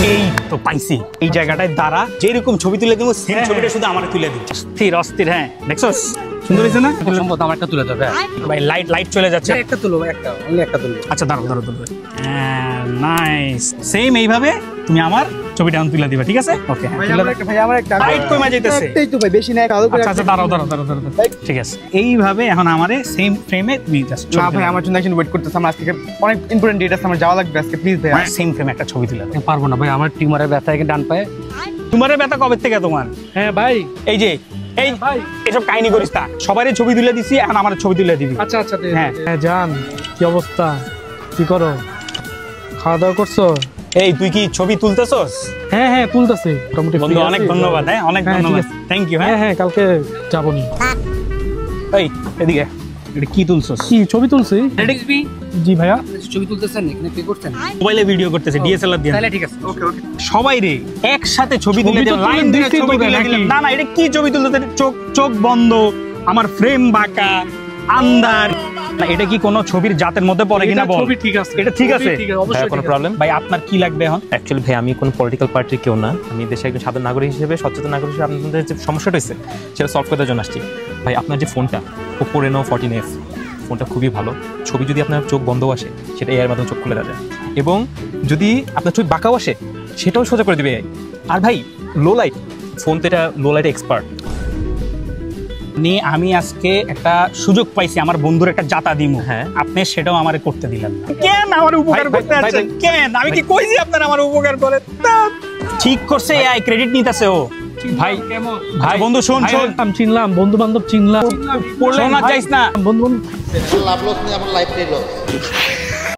এই তো পাইছি, এই জায়গাটায় দাঁড়া, যেরকম ছবি তুলে দেবো সেম ছবিটা শুধু আমার তুলে দিবি। স্থির অস্থির, হ্যাঁ দেখছস সুন্দর হয়েছে না? সম্ভবত আমার একটা তুলে দেবে ভাই। লাইট লাইট চলে যাচ্ছে, একটা তুলো, একটা তুলো। আচ্ছা দাঁড়াও দাঁড়াও দাঁড়াও, নাইস। সেম এইভাবে তুমি আমার ছবিটা তুলে দিবা, ঠিক আছে? ওকে, ভাই আমার একটা লাইট কমে যাইতেছে, একটাই তো ভাই, বেশি না। আচ্ছা আচ্ছা দাঁড়াও দাঁড়াও দাঁড়াও দাঁড়াও, ঠিক আছে। এইভাবে এখন আমারে সেম ফ্রেমে তুমি জাস্ট না ভাই, আমার জন্য একজন ওয়েট করতেছে। আমার আজকে অনেক ইম্পর্টেন্ট ডেট আছে, আমার যাওয়া লাগবে আজকে। প্লিজ ভাই, সেম ফ্রেমে একটা ছবি তুলে দাও। পারবো না ভাই, আমার টিউমারের ব্যথা এখানে ডান পায়ে। তোমার ব্যথা কবে থেকে তোমার? হ্যাঁ ভাই, এই যে এই ভাই এসব কাহিনী করিস না, সবারই ছবি তুলে দিছি, এখন আমার ছবি তুলে দিবি। আচ্ছা আচ্ছা হ্যাঁ জান, কি অবস্থা, কি করো, খাওয়া দাওয়া করছো? এই তুই কি ছবি তুলতেছস? হ্যাঁ হ্যাঁ তুলতেছি মোটামুটি। বন্ধু অনেক ধন্যবাদ, হ্যাঁ অনেক ধন্যবাদ, থ্যাংক ইউ। হ্যাঁ হ্যাঁ, কালকে যাবনি। এই এদিকে, এটা কি তুলছস? কি ছবি তুলছি? জি ভাইয়া। ছবি তুলতেছেন, এখানে পে করছেন? মোবাইলে ভিডিও করতেছে, ডিএসএলআর দিয়ে। তাহলে ঠিক আছে, ওকে ওকে। সবাই রে একসাথে ছবি তুলে দিল, লাইন দিয়ে ছবি তুলে দিলেন। না না, এটা কি ছবি তুলতে? চোখ চোখ বন্ধ, আমার ফ্রেম বাঁকা, আন্দার। না এটা কি কোনো ছবির জাতের মধ্যে পড়ে কিনা বল? ছবি ঠিক আছে, এটা ঠিক আছে, অবশ্যই কোনো প্রবলেম? ভাই আপনার কি লাগবে এখন? অ্যাকচুয়ালি ভাই আমি কোনো পলিটিক্যাল পার্টির কেউ না, আমি দেশের একজন সাধারণ নাগরিক হিসেবে, সচেতন নাগরিক হিসেবে আপনাদের যে সমস্যাটা হয়েছে সেটা সলভ করার জন্য আসছি। ভাই আপনার যে ফোনটা Oppo Reno 14F, ফোনটা খুবই ভালো। ছবি যদি আপনার চোখ বন্ধও আসে সেটা এআইয়ের মাধ্যমে চোখ খুলে দেওয়া যায়, এবং যদি আপনার ছবি বাঁকাও আসে সেটাও সোজা করে দেবে এআই। আর ভাই লো লাইট, ফোন তো এটা লো লাইটে এক্সপার্ট। আমি আজকে একটা সুযোগ পাইছি আমার বন্ধুর একটা জাতা দিমু, হ্যাঁ আপনি সেটাও আমারে করতে দিলেন না। কেন আমার উপকার করতে আছেন? কেন আমি কি কইছি আপনারা আমার উপকার করেন? ঠিক করছে এআই, ক্রেডিট নিতেছে ও। ভাই ভাই বন্ধু শোন শোন, আমি চিনলাম, বন্ধু বান্ধব চিনলাম, শোন আর যাইস না বন্ধু লাভ লস নেই, আমার লাইফটাই লস।